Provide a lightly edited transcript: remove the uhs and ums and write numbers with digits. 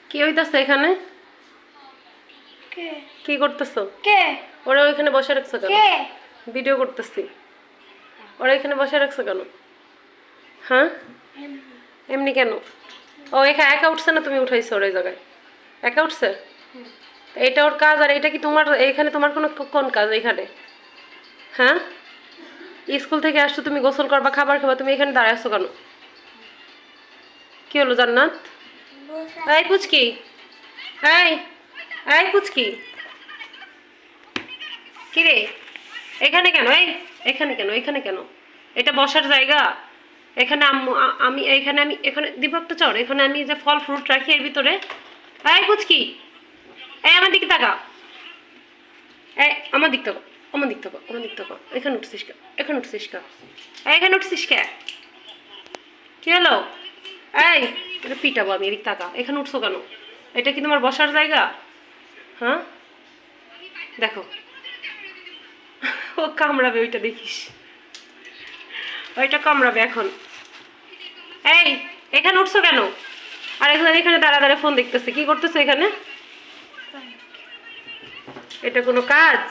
কি হইতাছে এখানে? কে কি করতেছো? কে ওরা ওইখানে বসে রাখছো কেন? কে ভিডিও করতেছি। ওরা এখানে বসে রাখছো কেন? হ্যাঁ, এমনি কেন? ও একা একা উঠছে না তুমি উঠাইছো ওর এই জায়গায়? একা উঠছে? এইটা ওর কাজ আর এটা কি তোমার? এইখানে তোমার কোন কাজ এখানে? হ্যাঁ, স্কুল থেকে আসছো তুমি, গোসল করবা, খাবার খাবা, তুমি এখানে দাঁড়ায় আছো কেন? কি হলো জান্নাত? এই পুচকি, এই এই পুচকি, কি রে? এখানে কেন? এখানে কেন? এখানে কেন? এটা বসার জায়গা? এখানে আমি এখানে দিব একটা চর, এখানে আমি যে ফল ফ্রুট রাখি এর ভিতরে। এই পুচকি, এই আমার দিকে তাকা, এই আমার দিক তাকা, আমার দিক তাকা, আমার দিক তাকা। এখানে উঠছিস কে? এখানে উঠছিস কে? এখানে উঠছিস কে? কি হলো? এই, এটা পিটাবো আমি, এদিক তাকা। এখানে উঠছো কেন? এটা কি তোমার বসার জায়গা? হ্যাঁ, দেখো ও কামড়াবে, ওইটা দেখিস, ওইটা কামড়াবে এখন। এই, এখানে উঠছো কেন? আর এখানে দাঁড়া দাঁড়া ফোন দেখতেছে, কি করতেছে এখানে? এটা কোনো কাজ?